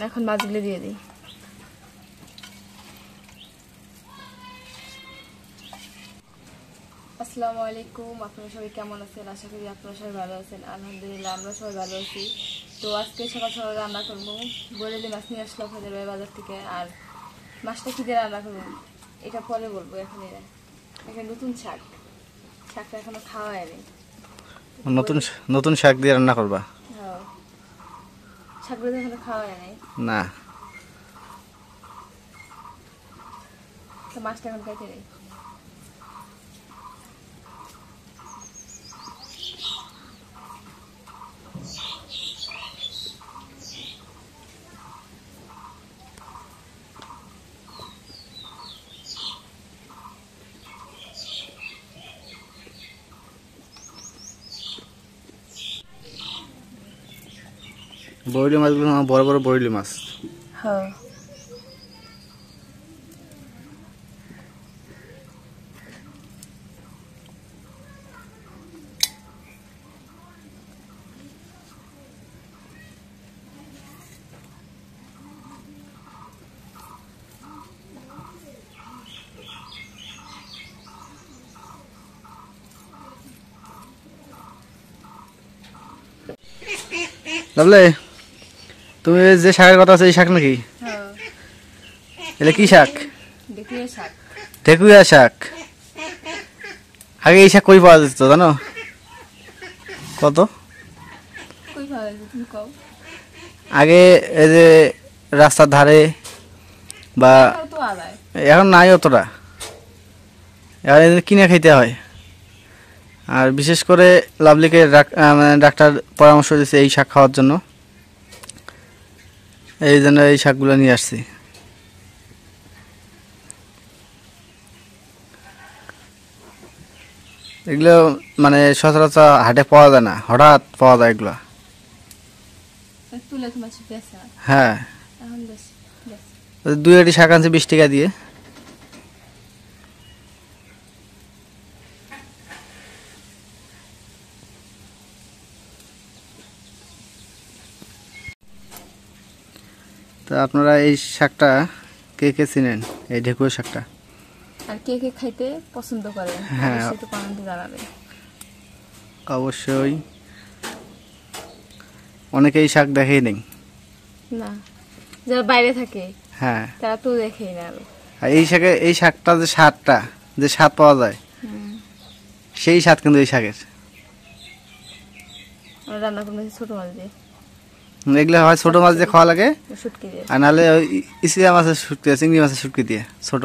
এখন মাছগুলো দিয়ে দিই। আসসালামু আলাইকুম, আপনারা সবাই কেমন আছেন? আশা করি আপনারা সবাই ভালো আছেন। আলহামদুলিল্লাহ আমরা সবাই ভালো আছি। তো আজকে সকাল সকাল রান্না করবো বরেলি মাছ নিয়ে আসলো আপনাদের বাজার থেকে। আর মাছটা কি দিয়ে রান্না করবো এটা পরে বলবো। এখন একটা নতুন শাকটা এখনো খাওয়া হয়নি। নতুন শাক দিয়ে রান্না করবা? হ্যাঁ, শাকগুলো এখনো খাওয়া হয়নি না। তো মাছটা এখন কেটে নেই। বরইলি মাছগুলো বড় বড় বরইলি মাছ। হ্যাঁ, লাভলে, তুমি যে শাকের কথা আছে এই শাক নাকি? এটা কি শাক? ঢেকুয়া শাক। আগে এই শাক কই পাওয়া যেত জানো? কত আগে এই যে রাস্তার ধারে বা এখন নাই অতটা, এখন এদের কিনে খাইতে হয়। আর বিশেষ করে লাভলিকে ডাক্তার পরামর্শ দিয়েছে এই শাক খাওয়ার জন্য, এই জন্য এই শাকগুলো নিয়ে আসছি। এগুলো মানে সচরাচর হাটে পাওয়া যায় না, হঠাৎ পাওয়া যায় এগুলো। হ্যাঁ, 2 শাক আনছে 20 টাকা দিয়ে। তো আপনারা এই শাকটা কে কে চিনেন, এই ঢেকুয়া শাকটা? আর কে কে খাইতে পছন্দ করেন সেটা কমেন্টে জানাবেন। অবশ্যই। অনেকে এই শাক দেখেই নেই না, যারা বাইরে থাকে হ্যাঁ তারা তো দেখেই না। আর এই শাকটা যে স্বাদ পাওয়া যায় সেই স্বাদ কিন্তু এই শাকের। রান্না করলে ছোট মাছ দিয়ে, এগুলো হয় ছোট মাছ দিয়ে খাওয়া লাগে, আর নাহলে ওই ইসিয়া মাছের শুটকি, চিংড়ি মাছের শুটকি দিয়ে ছোট।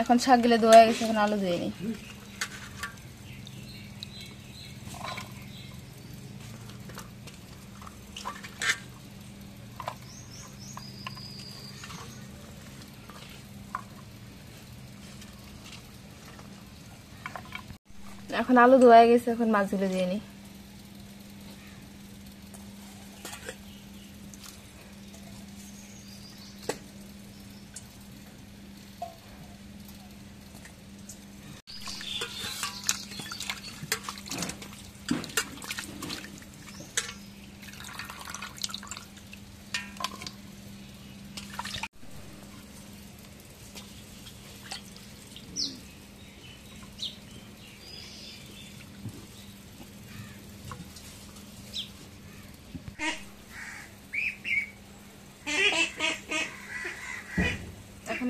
এখন শাকগুলো ধোয়া গেছে, এখন আলু ধুয়ে নি। এখন আলু ধোয়া গেছে, এখন মাছগুলো দিয়ে নি।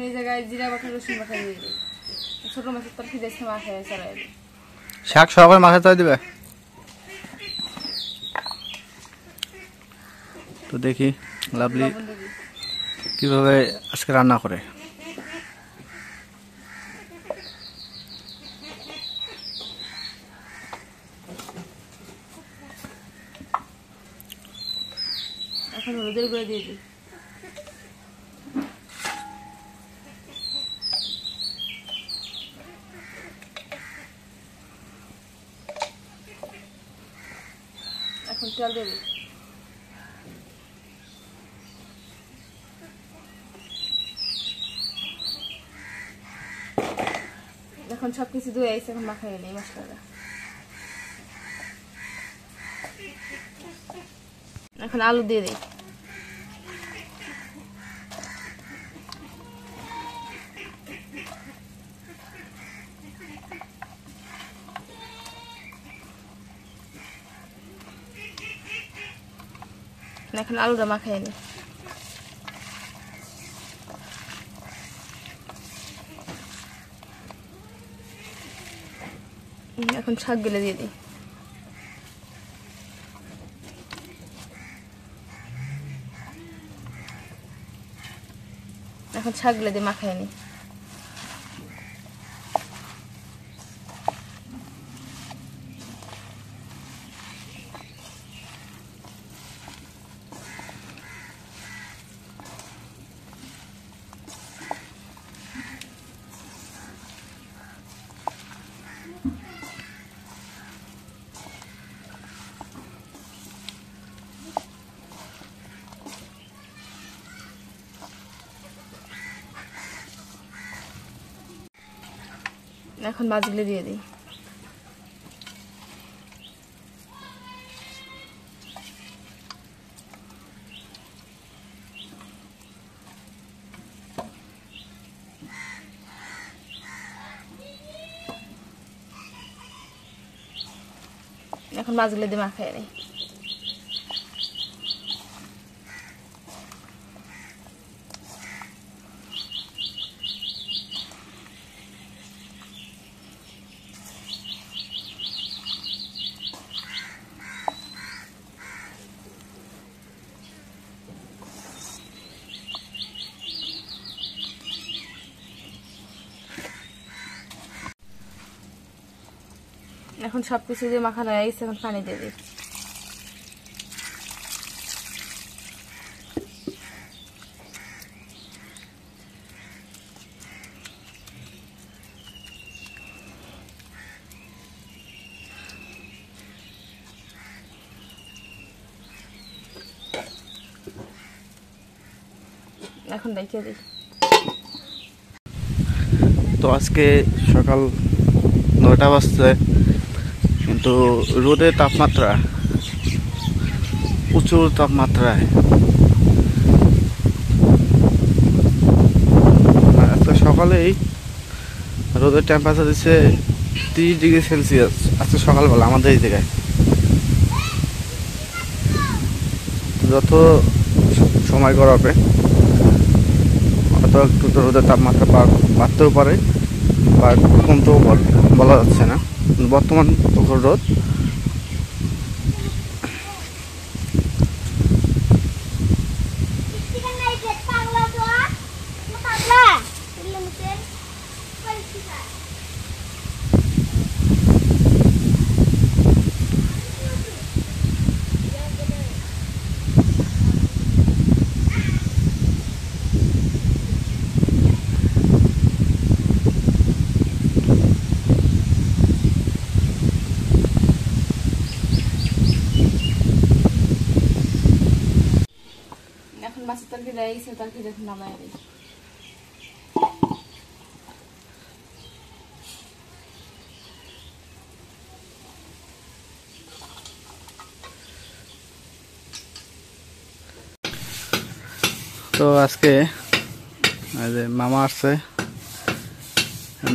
এই জায়গায় জিরা বাটা রসুন বাটা দিয়ে দিই। ছোট মাছের তরকারি দেখে মাখায় চড়াই দিই। শাক সহকারে মাথায় তয় দিবে। তো দেখি লাভলি লবণ দিয়ে দিই। কিভাবে আজকে রান্না করে। এখন হলুদের গুঁড়ো দিয়ে দিই। এখন তেল দিয়ে দিই। এখন সবকিছু ধুয়ে আইসে, এখন মাখাই নিই মশলাটা। এখন আলু দিয়ে দিই। এখন আলুটা মাখাই নিই। এখন শাকগুলো দিয়ে দিই। এখন শাকগুলো দিয়ে মাখাই নিই। এখন মাছগুলো দিয়ে দিই। এখন মাছগুলো দিয়ে মাখাই নিই। এখন সবকিছু দিয়ে মাখানো হয়ে গেছে, এখন পানি দিয়ে দিই। এখন রেখে দিই। তো আজকে সকাল 9টা বাজছে, কিন্তু রোদের তাপমাত্রা প্রচুর তাপমাত্রায়। আজকে সকালেই রোদের টেম্পারেচার দিচ্ছে 30 ডিগ্রি সেলসিয়াস আজকে সকালবেলা আমাদের এই জায়গায়। যত সময় গড়াবে অত একটু রোদের তাপমাত্রা বাড়তেও পারে বা কমতেও পারে, বলা যাচ্ছে না। বর্তমান প্রখর রোদ। এখন মাছের তরকারি দিয়ে গেছে, তরকারি এখন নামাই দিই। তো আজকে মামা আসছে,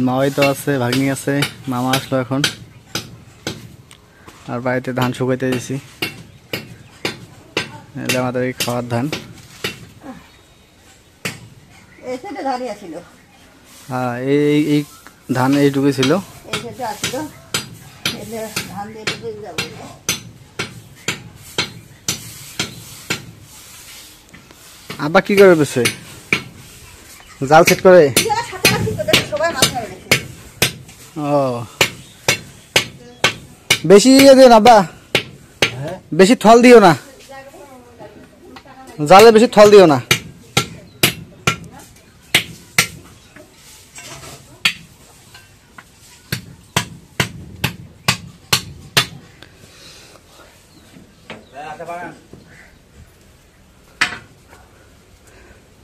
মামাই তো আছে, ভাগ্নি আছে। মামা আসলো এখন, আর বাড়িতে ধান শুকাইতে দিয়েছি। আমাদের এই খাওয়ার ধান। ধারে আছিল, হ্যাঁ এই ধান এইটুকু ছিল। এই ক্ষেত্রে আসছিল, এলে ধান দিয়ে ডুবে যাবো। আব্বা কি করে বসে জাল সেট করে? সবাই মাছ ধরে রেখে ও বেশি ইয়ে দিও না আব্বা, বেশি থল দিও না, জালে বেশি থল দিও না।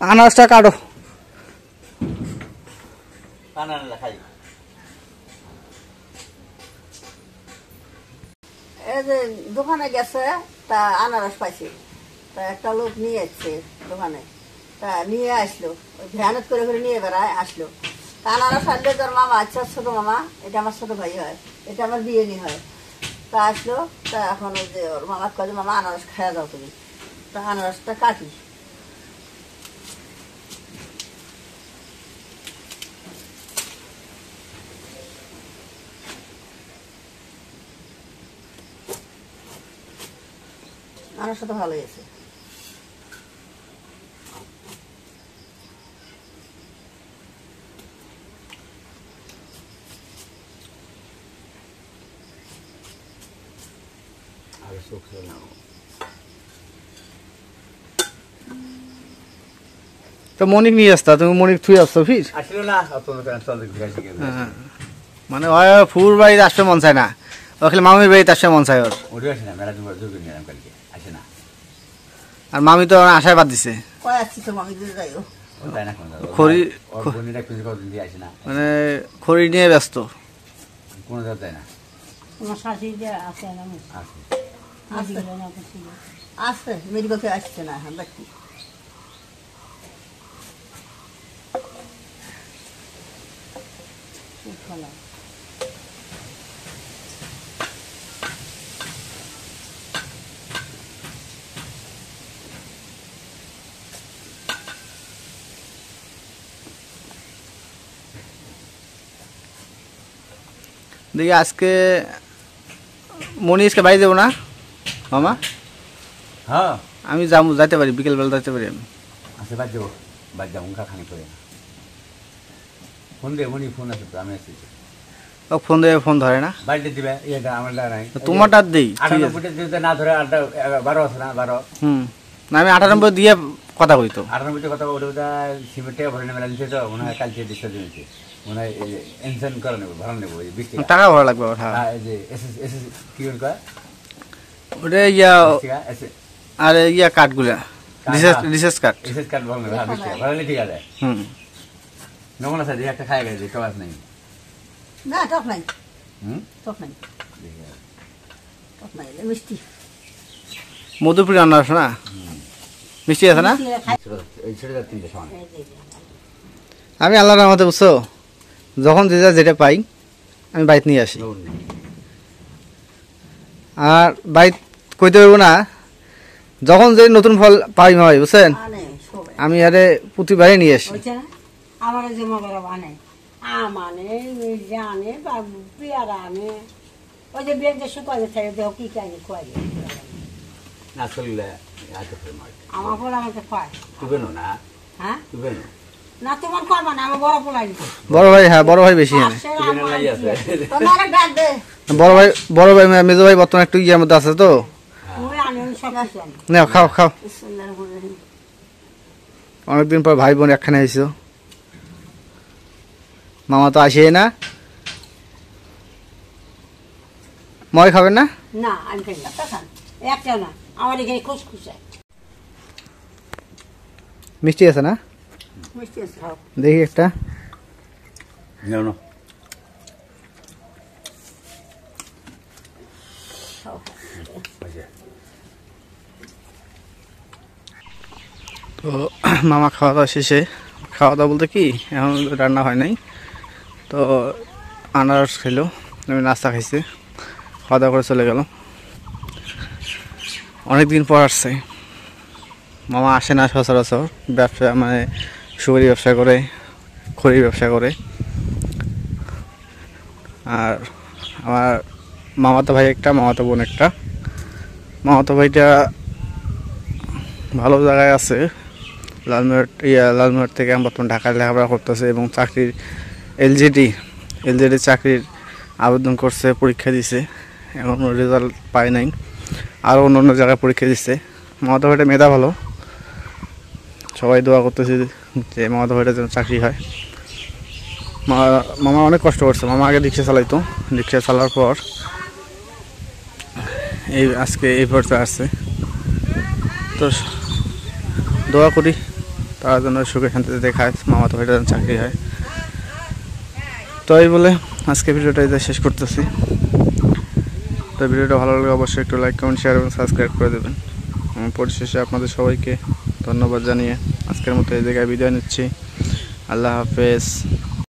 আনারসটা কাটো। এই যে দোকানে গেছে, তা আনারস পাইছে, তা একটা লোক নিয়ে এসছে দোকানে, তা নিয়ে আসলো, ওই ভ্যানত করে করে নিয়ে বেড়ায় আসলো। তা আনারস আনলে তোর মামা, আচ্ছা ছোট মামা, এটা আমার ছোট ভাই হয়, এটা আমার বিয়ে নি হয়। তা আসলো, তা এখন ওই যে ওর মামার কাজে, মামা আনারস খাওয়া দাও তুমি। তা আনারসটা কাটি, আনারসটা তো ভালোই আছে। তো মনিক নিয়ে আসতা, তুমি মনিক থুই আসছো ফির? আসলো না হ্যাঁ, মানে ওই ফুর বাড়িতে আসতে মন চায় না, ওখানে মামির বাড়িতে আসতে মন চায় ওর। ওটা আসে না, মেলা জোর নিলাম কালকে, আসে না। আর মামি তো আশায় বাদ দিছে, কয় আসছি তো মামি দিয়ে যাইও। ও তাই না, খড়ি- ওর বোনেরা খুঁজে কদিন দিয়ে আসে না, মানে খড়ি নিয়ে ব্যস্ত। কোনো জায়গা তাই না। তোমার শাশুড়ি যে আছে না আসে আসছে মেডিকেল থেকে আসছে না, হ্যাঁ দেখি। দেখি আজকে মনিষকে বাড়ি দেবো না মামা, হ্যাঁ আমি যাবো, যাইতে পারি বিকেলবেলা যাইতে পারি আমি। আসে বাদ যাবো খানি করে ফোন দে, মনি ফোন আছে তো, আমি আসছি। ও ফোন দেবে, ফোন ধরে না, বাড়িতে দিবে, ইয়েটা আমার নাই। তোমারটা দেই, ঠিক আছে। 98 যদি না ধরে, 12 আছে না, 12 না আমি 98 দিয়ে কথা কই তো। 98 কথা ওটা সিমেন্টে ভরে নেবে লাগছে তো, মনে হয় কালকে ডিসচার্জ দিয়েছে, মনে হয় এনসেন করে নেবো, ভরা নেবো এই 20 টাকা। টাকা ভালো লাগবে ওর, হ্যাঁ। এই যে এস কি কয় ওটা ইয়া, এস আর ইয়া কার্ডগুলা, রিসার্চ কার্ড। এসএস কার্ড ভরা নেবে, 20 টাকা ভরালে ঠিক আছে। নমন আছে, একটা খাই গেছে, কাজ নেই। না টক নাই, হুম টক নাই, টক নাই, মিষ্টি। মধুপুরি আনারস না, মিষ্টি আছে না। এই ছেড়ে যাচ্ছে 3টে সমান। আমি আল্লাহর রহমতে বুঝছো, যখন যেটা পাই আমি বাইক নিয়ে আসি। আর বাইক কইতে পারবো না, যখন যে নতুন ফল পাই মাই বুঝছেন, আনে সবাই আমি আরে প্রতিবারই নিয়ে আসি। হয়েছে না আমার যে মগরা আনে, আম আনে, মির্জা আনে, বা পেয়ারা আনে, ওই যে বেঞ্চে শুকাই গেছে, দেহ কি কাজে খোয়াই না চললে আছে মার আমার ফল আমাকে খায়। তুবে না, হ্যাঁ তুবে না, না তোমার কয় মানে আমার বড় পোলাই দিত। বড় ভাই, হ্যাঁ বড় ভাই বেশি আনে। তুবে না লাই আছে। তোমার ডাক দে, বড় ভাই মেজো ভাই বর্তমানে একটু ইয়ের মধ্যে আছে তো। ওই আনে, আমি সব কিছু আনি। নাও খাও খাও, বিসমিল্লাহির রহমানির রহিম। অনেকদিন পর ভাই বোন একখানে আইসো, মামা তো আসে না। মই খাবেন না? না আমি খাই না, খান একটা না, আমার এখানে খুশখুশে। মিষ্টি আছে না, মিষ্টি আছে, খাও। দেখি একটা। নাও না, তো মামা খাওয়া দাওয়া শেষে, খাওয়া দাওয়া বলতে কি এখন রান্না হয় নাই, তো আনারস খেলো, আমি নাস্তা খাইছি, খাওয়া দাওয়া করে চলে গেল। অনেক দিন পর আসছে, মামা আসে না সচরাচর, ব্যবসা মানে সুপারি ব্যবসা করে, খড়ি ব্যবসা করে। আর আমার মামাতো ভাই একটা, মামাতো বোন একটা। মামাতো ভাইটা ভালো জায়গায় আছে, লালমোহর থেকে বর্তমানে ঢাকায় লেখাপড়া করতেছে এবং চাকরির এলজিডি চাকরির আবেদন করছে, পরীক্ষা দিছে, এখনও রেজাল্ট পায় নাই। আরও অন্য জায়গায় পরীক্ষা দিচ্ছে। মামাতো ভাইটা মেধা ভালো, সবাই দোয়া করতেছে যে মামাতো ভাইটা যেন চাকরি হয়। মামা অনেক কষ্ট করছে। মামা আগে রিক্সা চালাইতো, রিক্সা চালার পর আজকে এই পর্যায়ে আসছে। তো দোয়া করি তারা যেন সুখে শান্তিতে দেখায়, মামাতো ভাইটা যেন চাকরি হয়। তো এই বলে আজকে ভিডিওটা শেষ করতেছি। তো ভিডিওটা ভালো লাগলে অবশ্যই একটু লাইক, কমেন্ট, শেয়ার এবং সাবস্ক্রাইব করে দেবেন। পরিশেষে আপনাদের সবাইকে ধন্যবাদ জানিয়ে আজকের মতো এই জায়গায় বিদায় নিচ্ছি। আল্লাহ হাফেজ।